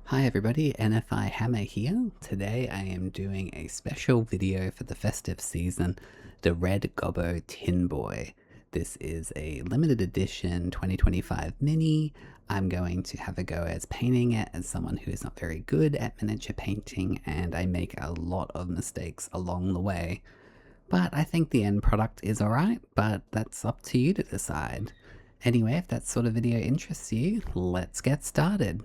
Hi everybody, NFI Hammer here. Today I am doing a special video for the festive season, the Red Gobbo Tin Boy. This is a limited edition 2025 mini. I'm going to have a go as painting it as someone who is not very good at miniature painting, and I make a lot of mistakes along the way. But I think the end product is alright, but that's up to you to decide. Anyway, if that sort of video interests you, let's get started.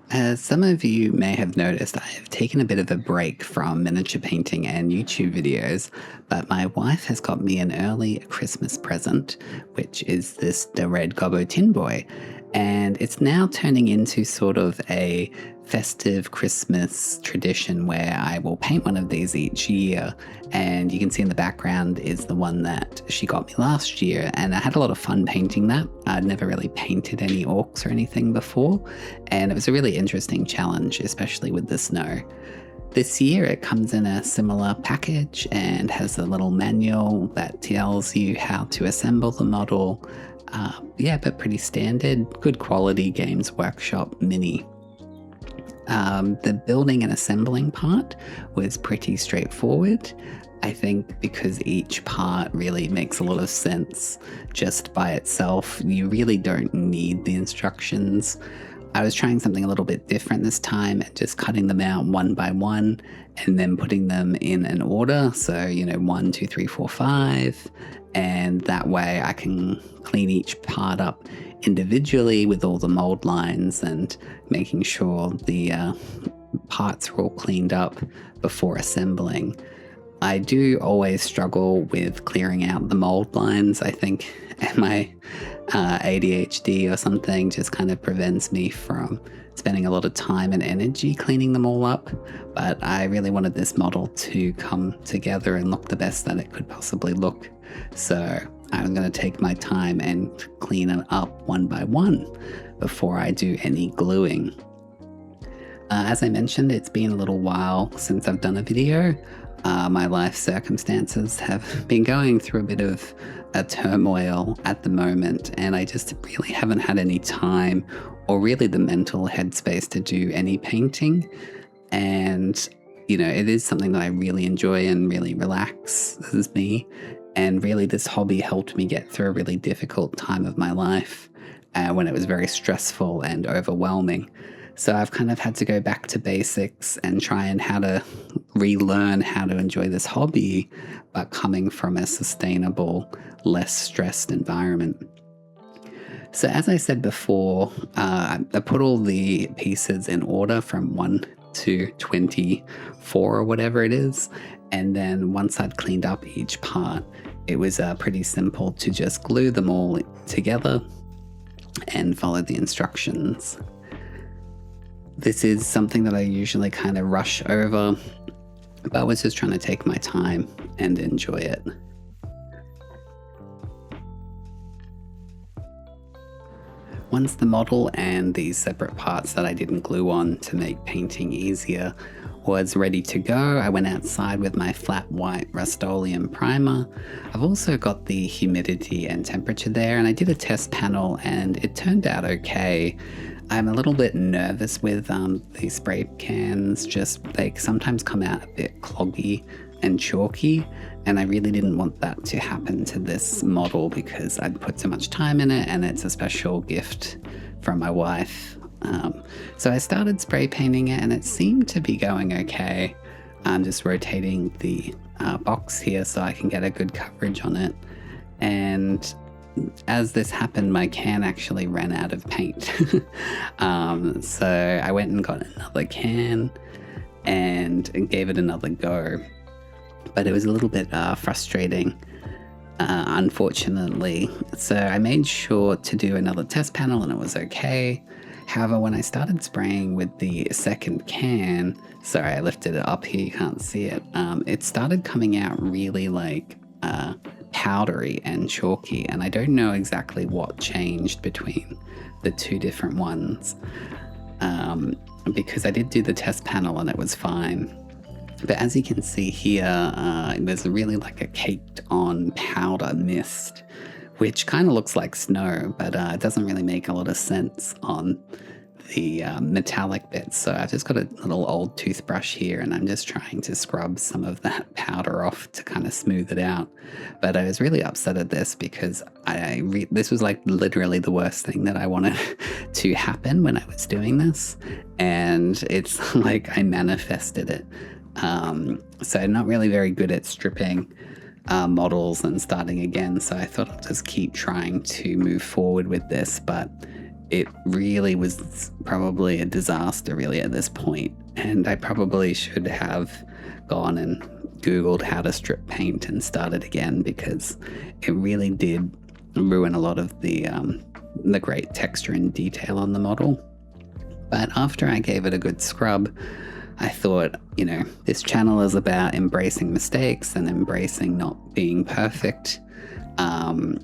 As some of you may have noticed, I have taken a bit of a break from miniature painting and YouTube videos, but my wife has got me an early Christmas present, which is the Red Gobbo Tin Boy, and it's now turning into sort of a festive Christmas tradition where I will paint one of these each year, and you can see in the background is the one that she got me last year, and I had a lot of fun painting that. I'd never really painted any orcs or anything before, and it was a really interesting challenge, especially with the snow. This year it comes in a similar package and has a little manual that tells you how to assemble the model. Yeah, but pretty standard, good quality Games Workshop mini. The building and assembling part was pretty straightforward. I think because each part really makes a lot of sense just by itself. You really don't need the instructions. I was trying something a little bit different this time and just cutting them out one by one and then putting them in an order. So, 1, 2, 3, 4, 5. And that way I can clean each part up individually with all the mold lines and making sure the parts are all cleaned up before assembling. I do always struggle with clearing out the mold lines. I think my ADHD or something just kind of prevents me from spending a lot of time and energy cleaning them all up, but I really wanted this model to come together and look the best that it could possibly look. So I'm going to take my time and clean it up one by one before I do any gluing. As I mentioned, it's been a little while since I've done a video. My life circumstances have been going through a bit of a turmoil at the moment, and I just really haven't had any time or really the mental headspace to do any painting. And, it is something that I really enjoy and really relaxes me. And really this hobby helped me get through a really difficult time of my life when it was very stressful and overwhelming. So I've kind of had to go back to basics and try and how to relearn how to enjoy this hobby, but coming from a sustainable, less stressed environment. So as I said before, I put all the pieces in order from 1 to 24 or whatever it is. And then once I'd cleaned up each part, it was pretty simple to just glue them all together and follow the instructions. This is something that I usually kind of rush over, but I was just trying to take my time and enjoy it. Once the model and these separate parts that I didn't glue on to make painting easier was ready to go, I went outside with my flat white Rust-Oleum primer. I've also got the humidity and temperature there, and I did a test panel and it turned out okay. I'm a little bit nervous with these spray cans, just they sometimes come out a bit cloggy and chalky, and I really didn't want that to happen to this model because I'd put so much time in it and it's a special gift from my wife. So I started spray painting it and it seemed to be going okay. I'm just rotating the box here so I can get a good coverage on it. And as this happened, my can actually ran out of paint. So I went and got another can and gave it another go. But it was a little bit frustrating, unfortunately. So I made sure to do another test panel and it was okay. However, when I started spraying with the second can, sorry, I lifted it up here, you can't see it. It started coming out really like powdery and chalky, and I don't know exactly what changed between the two different ones, because I did do the test panel and it was fine. But as you can see here, there's really like a caked on powder mist, which kind of looks like snow, but it doesn't really make a lot of sense on the metallic bits. So I've just got a little old toothbrush here, and I'm just trying to scrub some of that powder off to kind of smooth it out. But I was really upset at this because this was like literally the worst thing that I wanted to happen when I was doing this, and it's like I manifested it. So I'm not really very good at stripping models and starting again, so I thought I'll just keep trying to move forward with this, but it really was probably a disaster really at this point, and I probably should have gone and googled how to strip paint and started again, because it really did ruin a lot of the great texture and detail on the model. But after I gave it a good scrub, I thought, you know, this channel is about embracing mistakes and embracing not being perfect,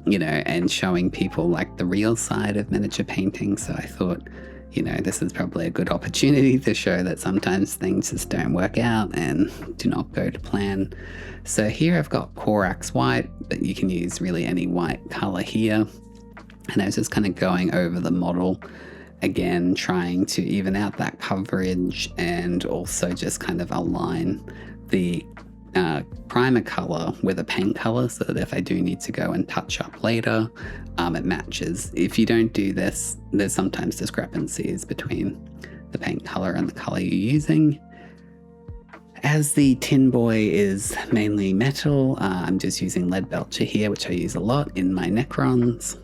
you know, and showing people like the real side of miniature painting. So I thought, you know, this is probably a good opportunity to show that sometimes things just don't work out and do not go to plan. So here I've got Corax White, but you can use really any white color here. And I was just kind of going over the model again, trying to even out that coverage and also just kind of align the primer color with a paint color so that if I do need to go and touch up later, it matches. If you don't do this, there's sometimes discrepancies between the paint color and the color you're using. As the tin boy is mainly metal, I'm just using Leadbelcher here, which I use a lot in my Necrons.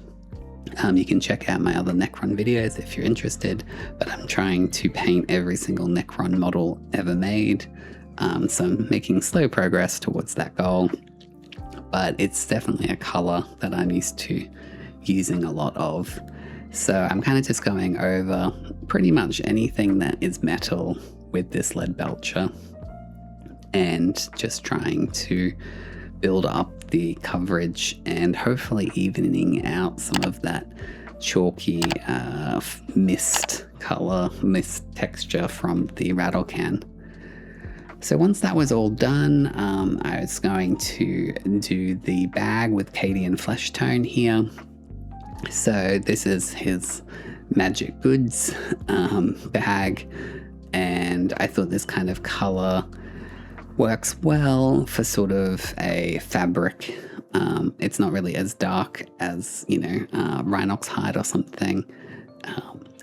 You can check out my other Necron videos if you're interested, but I'm trying to paint every single Necron model ever made. So I'm making slow progress towards that goal, but it's definitely a color that I'm used to using a lot of. So I'm kind of just going over pretty much anything that is metal with this Leadbelcher and just trying to build up the coverage and hopefully evening out some of that chalky mist color, mist texture from the rattle can. So once that was all done, I was going to do the bag with Cadian Fleshtone here. So this is his magic goods bag, and I thought this kind of color works well for sort of a fabric. It's not really as dark as, you know, Rhinox Hide or something.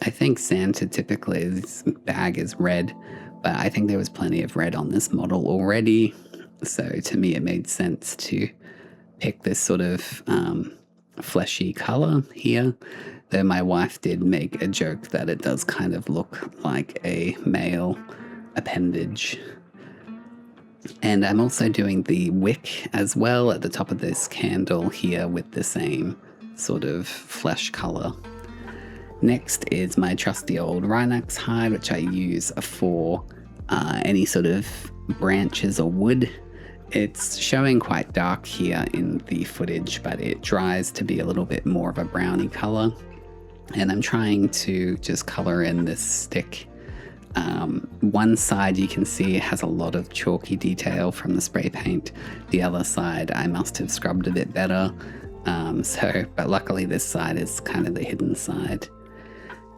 I think Santa typically, this bag is red, but I think there was plenty of red on this model already. So to me, it made sense to pick this sort of fleshy color here. Though my wife did make a joke that it does kind of look like a male appendage. And I'm also doing the wick as well at the top of this candle here with the same sort of flesh color. Next is my trusty old Rhinox Hide, which I use for any sort of branches or wood. It's showing quite dark here in the footage, but it dries to be a little bit more of a browny color. And I'm trying to just color in this stick. One side you can see has a lot of chalky detail from the spray paint. The other side I must have scrubbed a bit better. But luckily this side is kind of the hidden side.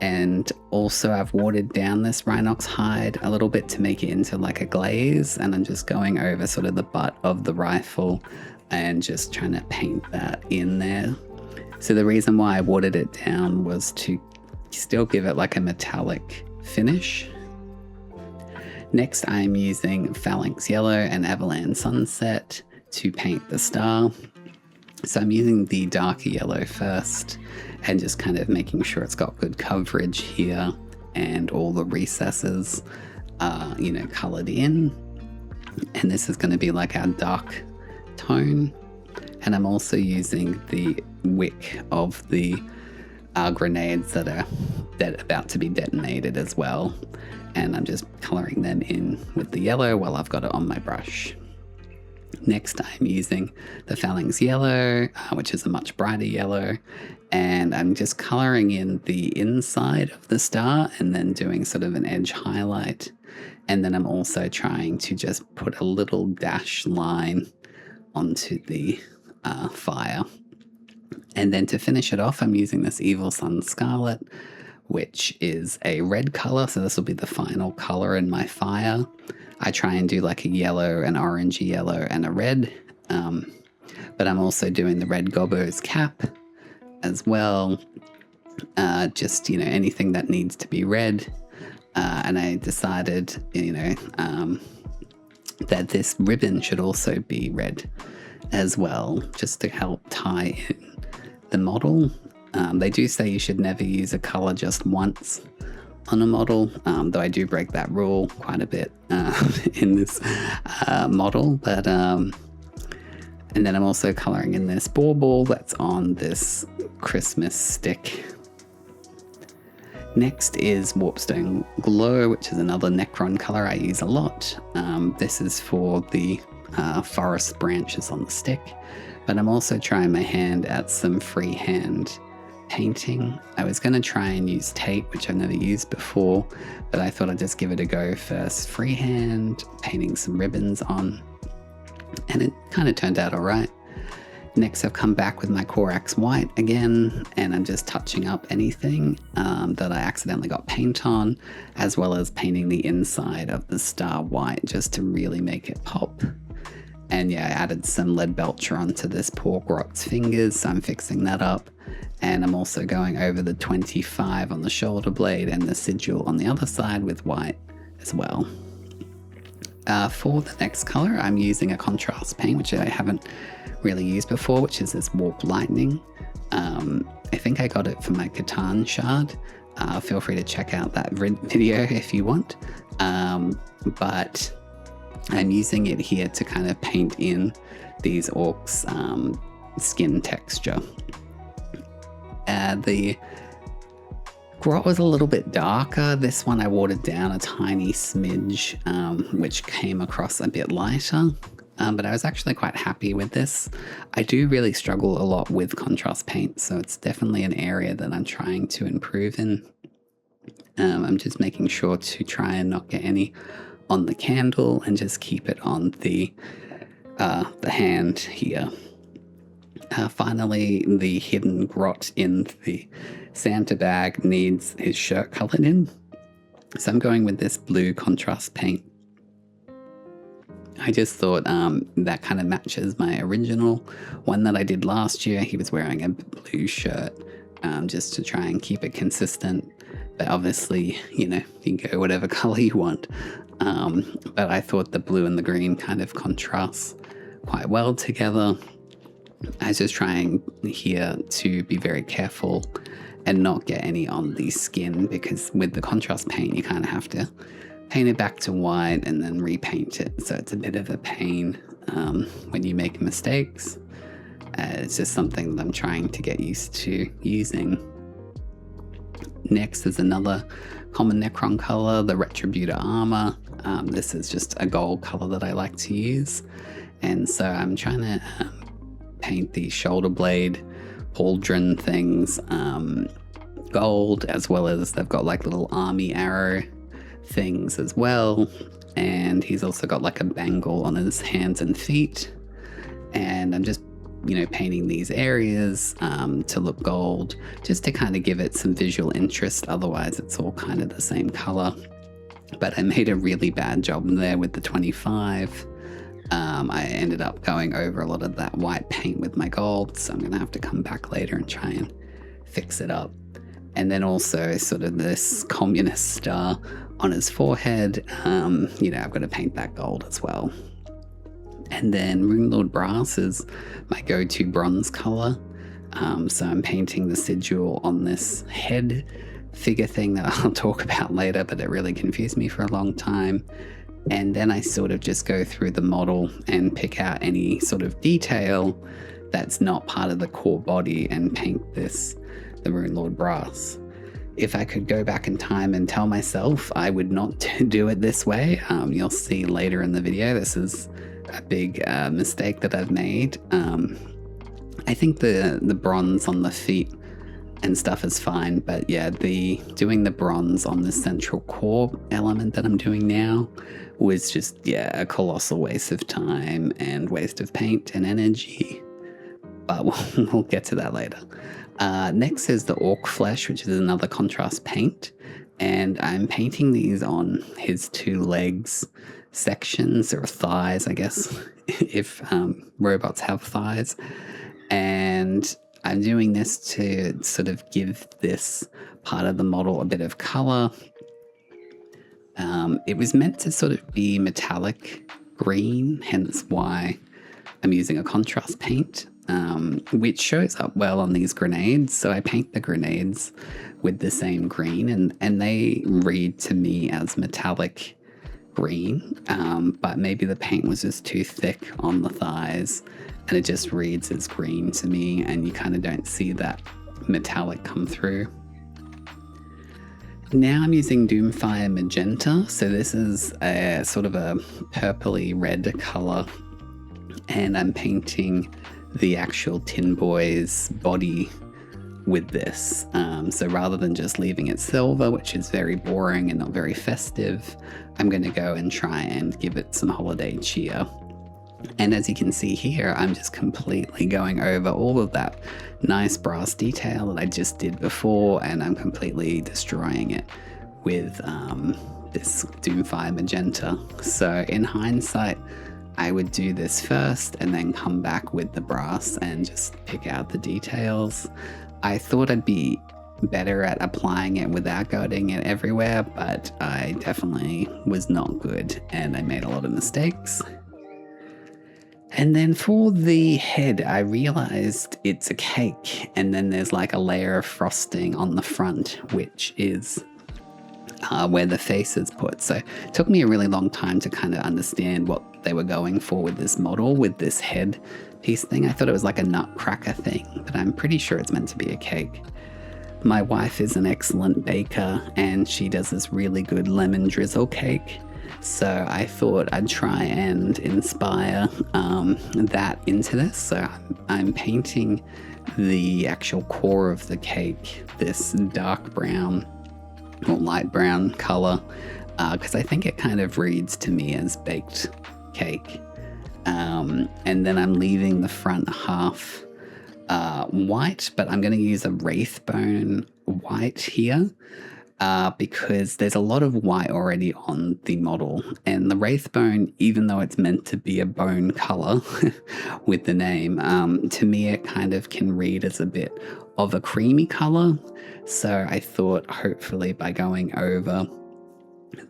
And also I've watered down this Rhinox Hide a little bit to make it into like a glaze, and I'm just going over sort of the butt of the rifle and just trying to paint that in there. So the reason why I watered it down was to still give it like a metallic finish. Next I'm using Phalanx Yellow and Averland Sunset to paint the star. So I'm using the darker yellow first and just kind of making sure it's got good coverage here and all the recesses are, you know, colored in. And this is going to be like our dark tone. And I'm also using the wick of the grenades that are about to be detonated as well. And I'm just coloring them in with the yellow while I've got it on my brush. Next I'm using the Phalanx Yellow, which is a much brighter yellow, and I'm just coloring in the inside of the star and then doing sort of an edge highlight. And then I'm also trying to just put a little dash line onto the fire. And then to finish it off, I'm using this Evil Sun Scarlet, which is a red color, so this will be the final color in my fire. I try and do like a yellow, an orangey yellow, and a red, but I'm also doing the Red Gobbo's cap as well, just, you know, anything that needs to be red, and I decided, you know, that this ribbon should also be red as well, just to help tie in the model. They do say you should never use a color just once on a model, though I do break that rule quite a bit in this model. But and then I'm also coloring in this bauble that's on this Christmas stick. Next is Warpstone Glow, which is another Necron color I use a lot. This is for the forest branches on the stick, but I'm also trying my hand at some freehand painting. I was going to try and use tape, which I've never used before, but I thought I'd just give it a go first. Freehand painting some ribbons on, and it kind of turned out all right. Next, I've come back with my Corax White again, and I'm just touching up anything that I accidentally got paint on, as well as painting the inside of the star white just to really make it pop. And yeah, I added some Leadbelcher onto this poor Grot's fingers, so I'm fixing that up. And I'm also going over the 25 on the shoulder blade and the sigil on the other side with white as well. For the next color, I'm using a contrast paint, which I haven't really used before, which is this Warp Lightning. I think I got it for my Catan shard. Feel free to check out that video if you want. But I'm using it here to kind of paint in these orcs' skin texture. The Grot was a little bit darker. This one I watered down a tiny smidge, which came across a bit lighter. But I was actually quite happy with this. I do really struggle a lot with contrast paint, so it's definitely an area that I'm trying to improve in. I'm just making sure to try and not get any on the candle and just keep it on the hand here. Finally, the hidden Grot in the Santa bag needs his shirt colored in. So I'm going with this blue contrast paint. I just thought that kind of matches my original one that I did last year. He was wearing a blue shirt just to try and keep it consistent. But obviously, you know, you can go whatever color you want. But I thought the blue and the green kind of contrast quite well together. I was just trying here to be very careful and not get any on the skin, because with the contrast paint you kind of have to paint it back to white and then repaint it, so it's a bit of a pain when you make mistakes. It's just something that I'm trying to get used to using. Next is another common Necron color, the Retributor Armour. This is just a gold color that I like to use, and so I'm trying to paint the shoulder blade pauldron things gold, as well as they've got like little army arrow things as well, and he's also got like a bangle on his hands and feet. And I'm just, you know, painting these areas to look gold, just to kind of give it some visual interest. Otherwise it's all kind of the same color. But I made a really bad job there with the 25. I ended up going over a lot of that white paint with my gold, so I'm gonna have to come back later and try and fix it up. And then also sort of this communist star on his forehead, you know, I've got to paint that gold as well. And then Runelord Brass is my go-to bronze color, so I'm painting the sigil on this head figure thing that I'll talk about later, but it really confused me for a long time. And then I sort of just go through the model and pick out any sort of detail that's not part of the core body and paint this, the Runelord Brass. If I could go back in time and tell myself I would not do it this way, you'll see later in the video, this is a big mistake that I've made. I think the bronze on the feet and stuff is fine, but yeah, doing the bronze on the central core element that I'm doing now was just, yeah, a colossal waste of time and waste of paint and energy. but we'll get to that later. Next is the Ork Flesh, which is another contrast paint, and I'm painting these on his 2 legs sections, or thighs, I guess, if robots have thighs. And I'm doing this to sort of give this part of the model a bit of color. It was meant to sort of be metallic green, hence why I'm using a contrast paint, which shows up well on these grenades. So I paint the grenades with the same green, and they read to me as metallic green, but maybe the paint was just too thick on the thighs and it just reads as green to me, and you kind of don't see that metallic come through. Now I'm using Doomfire Magenta, so this is a sort of a purpley red color, and I'm painting the actual Tin Boy's body with this. So rather than just leaving it silver, which is very boring and not very festive, I'm going to go and try and give it some holiday cheer. And as you can see here, I'm just completely going over all of that nice brass detail that I just did before, and I'm completely destroying it with this Doomfire Magenta. So in hindsight, I would do this first and then come back with the brass and just pick out the details. I thought I'd be better at applying it without going it everywhere, but I definitely was not good and I made a lot of mistakes. And then for the head, I realized it's a cake, and then there's like a layer of frosting on the front, which is where the face is put. So it took me a really long time to kind of understand what they were going for with this model, with this head piece thing. I thought it was like a nutcracker thing, but I'm pretty sure it's meant to be a cake. My wife is an excellent baker, and she does this really good lemon drizzle cake. So I thought I'd try and inspire that into this. So I'm painting the actual core of the cake this dark brown or light brown color, because I think it kind of reads to me as baked cake. And then I'm leaving the front half white, but I'm going to use a Wraithbone white here. Because there's a lot of white already on the model, and the Wraithbone, even though it's meant to be a bone color with the name, to me it kind of can read as a bit of a creamy color. So I thought hopefully by going over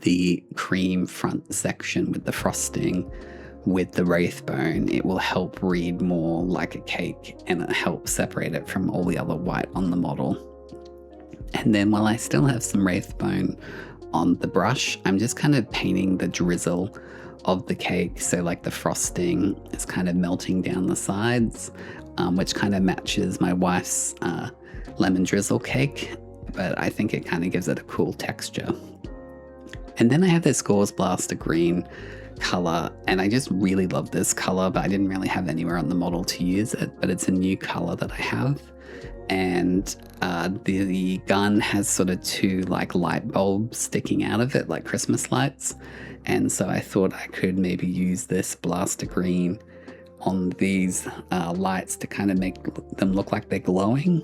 the cream front section with the frosting with the Wraithbone, it will help read more like a cake, and it helps separate it from all the other white on the model. And then while I still have some Wraithbone on the brush, I'm just kind of painting the drizzle of the cake. So like the frosting is kind of melting down the sides, which kind of matches my wife's lemon drizzle cake, but I think it kind of gives it a cool texture. And then I have this Gauze Blaster green color, and I just really love this color, but I didn't really have anywhere on the model to use it, but it's a new color that I have. And the gun has sort of 2 like light bulbs sticking out of it, like Christmas lights, and so I thought I could maybe use this blaster green on these lights to kind of make them look like they're glowing,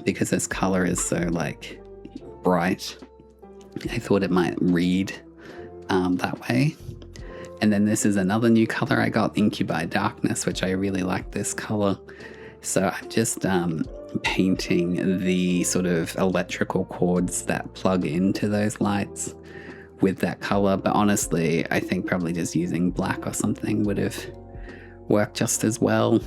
because this color is so like bright. I thought it might read that way. And then this is another new color I got, Incubi Darkness, which I really like this color. So I'm just painting the sort of electrical cords that plug into those lights with that color. But honestly, I think probably just using black or something would have worked just as well.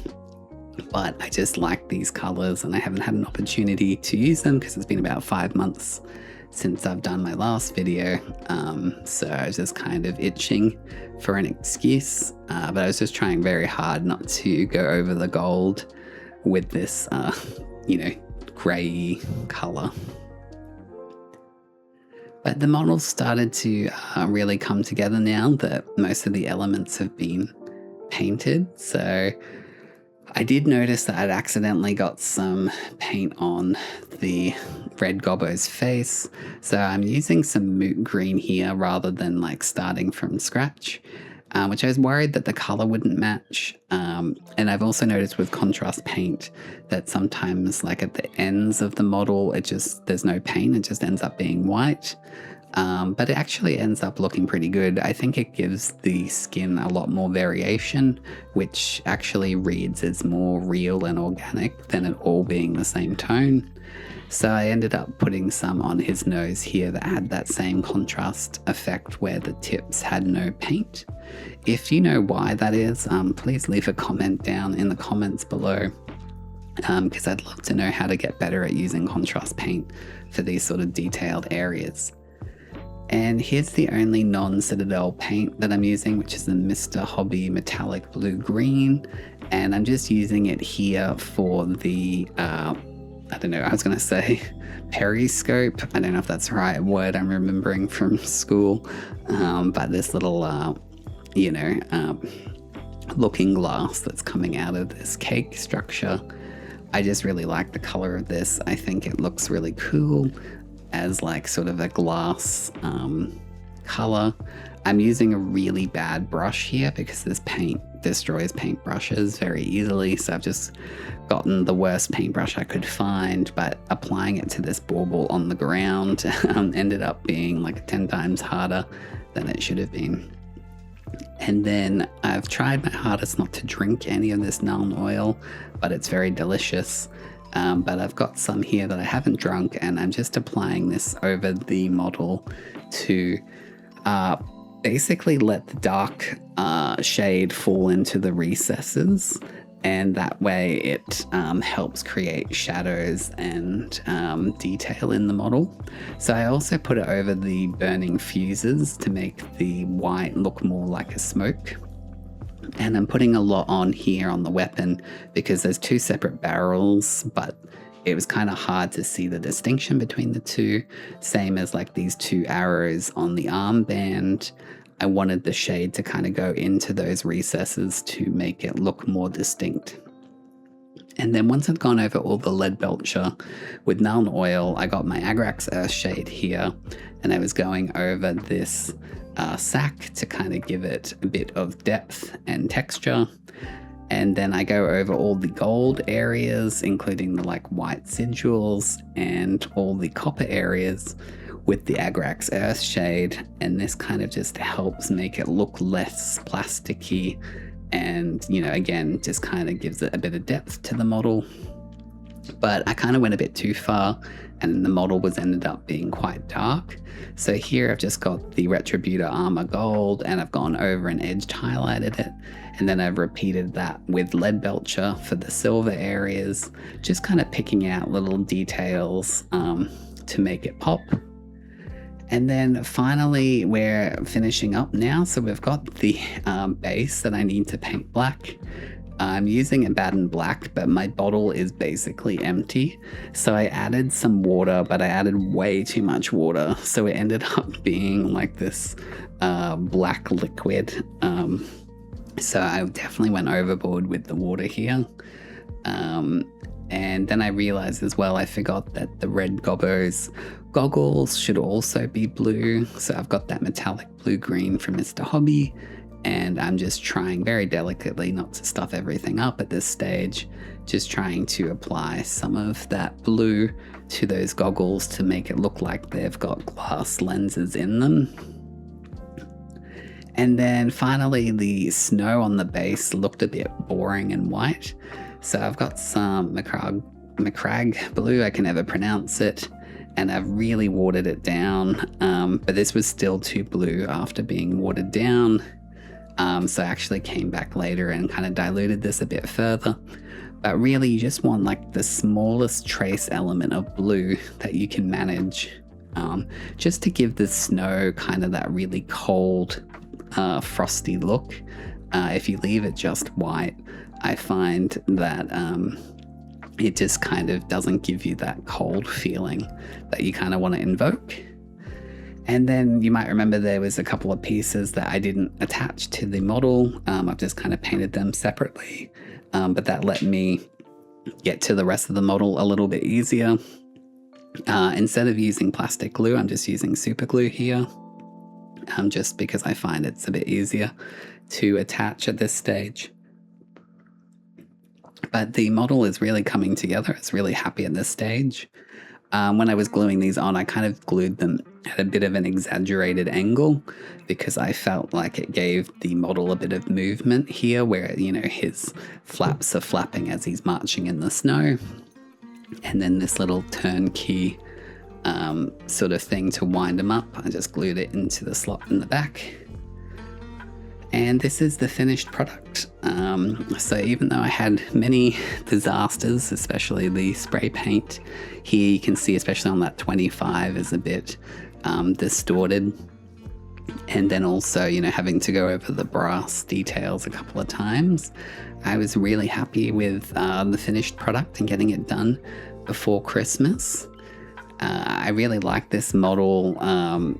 But I just like these colors, and I haven't had an opportunity to use them because it's been about 5 months since I've done my last video. So I was just kind of itching for an excuse, but I was just trying very hard not to go over the gold with this, grey color. But the model started to really come together now that most of the elements have been painted. So I did notice that I'd accidentally got some paint on the Red Gobbo's face. So I'm using some Moot Green here rather than like starting from scratch. which I was worried that the color wouldn't match. And I've also noticed with contrast paint that sometimes like at the ends of the model, there's no paint, it just ends up being white. But it actually ends up looking pretty good. I think it gives the skin a lot more variation, which actually reads as more real and organic than it all being the same tone. So I ended up putting some on his nose here that had that same contrast effect where the tips had no paint. If you know why that is, please leave a comment down in the comments below, because I'd love to know how to get better at using contrast paint for these sort of detailed areas. And here's the only non-Citadel paint that I'm using, which is the Mr. Hobby Metallic Blue Green. And I'm just using it here for the, I don't know, I was going to say periscope. I don't know if that's the right word I'm remembering from school. But this little, looking glass that's coming out of this cake structure. I just really like the color of this. I think it looks really cool as like sort of a glass color. I'm using a really bad brush here because this paint destroys paintbrushes very easily, so I've just gotten the worst paintbrush I could find, but applying it to this bauble on the ground ended up being like 10 times harder than it should have been. And then I've tried my hardest not to drink any of this Nuln oil, but it's very delicious. But I've got some here that I haven't drunk, and I'm just applying this over the model to basically let the dark shade fall into the recesses, and that way it helps create shadows and detail in the model. So I also put it over the burning fuses to make the white look more like a smoke. And I'm putting a lot on here on the weapon because there's two separate barrels, but it was kind of hard to see the distinction between the two. Same as like these two arrows on the armband. I wanted the shade to kind of go into those recesses to make it look more distinct. And then once I'd gone over all the Leadbelcher with Nuln oil, I got my Agrax Earth shade here, and I was going over this sack to kind of give it a bit of depth and texture. And then I go over all the gold areas, including the like white sigils and all the copper areas with the Agrax Earth shade. And this kind of just helps make it look less plasticky, and again, just kind of gives it a bit of depth to the model. But I kind of went a bit too far, and the model ended up being quite dark. So here I've just got the Retributor Armour gold, and I've gone over and edged highlighted it, and then I've repeated that with Leadbelcher for the silver areas, just kind of picking out little details to make it pop. And then finally we're finishing up now, so we've got the base that I need to paint black. I'm using a Baden black, but my bottle is basically empty. So I added some water, but I added way too much water. So it ended up being like this black liquid. So I definitely went overboard with the water here. And then I realized as well, I forgot that the Red Gobbo's goggles should also be blue. So I've got that metallic blue-green from Mr. Hobby. And I'm just trying very delicately not to stuff everything up at this stage, just trying to apply some of that blue to those goggles to make it look like they've got glass lenses in them. And then finally the snow on the base looked a bit boring and white. So I've got some Macragge Blue, I can never pronounce it, and I've really watered it down, but this was still too blue after being watered down. So I actually came back later and kind of diluted this a bit further. But really you just want like the smallest trace element of blue that you can manage, just to give the snow kind of that really cold, frosty look. If you leave it just white, I find that it just kind of doesn't give you that cold feeling that you kind of want to invoke. And then you might remember there was a couple of pieces that I didn't attach to the model. I've just kind of painted them separately, but that let me get to the rest of the model a little bit easier. Instead of using plastic glue, I'm just using super glue here, just because I find it's a bit easier to attach at this stage. But the model is really coming together. It's really happy at this stage. When I was gluing these on, I kind of glued them at a bit of an exaggerated angle because I felt like it gave the model a bit of movement here where, you know, his flaps are flapping as he's marching in the snow. And then this little turnkey sort of thing to wind him up, I just glued it into the slot in the back. And this is the finished product. So even though I had many disasters, especially the spray paint, here you can see, especially on that 25, is a bit distorted. And then also, you know, having to go over the brass details a couple of times, I was really happy with the finished product and getting it done before Christmas. I really like this model.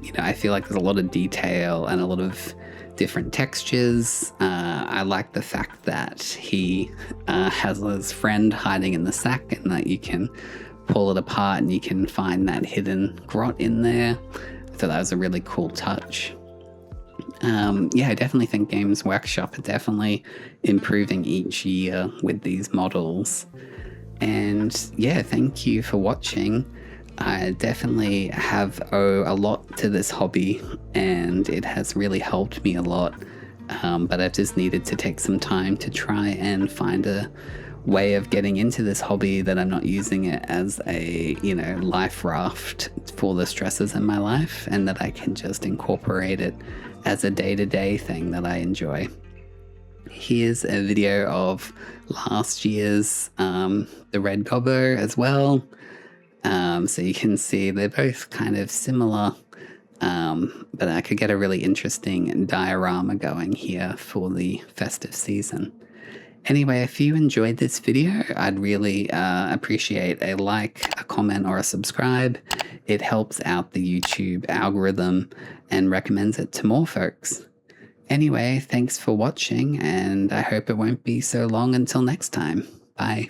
You know, I feel like there's a lot of detail and a lot of different textures. I like the fact that he has his friend hiding in the sack and that you can pull it apart and you can find that hidden grot in there. I thought that was a really cool touch. Yeah, I definitely think Games Workshop are definitely improving each year with these models. And yeah, thank you for watching. I definitely owe a lot to this hobby and it has really helped me a lot, but I've just needed to take some time to try and find a way of getting into this hobby that I'm not using it as a, you know, life raft for the stresses in my life, and that I can just incorporate it as a day-to-day thing that I enjoy. Here's a video of last year's the Red Gobbo as well. So you can see they're both kind of similar, but I could get a really interesting diorama going here for the festive season. Anyway, if you enjoyed this video, I'd really appreciate a like, a comment, or a subscribe. It helps out the YouTube algorithm and recommends it to more folks. Anyway, thanks for watching, and I hope it won't be so long until next time. Bye.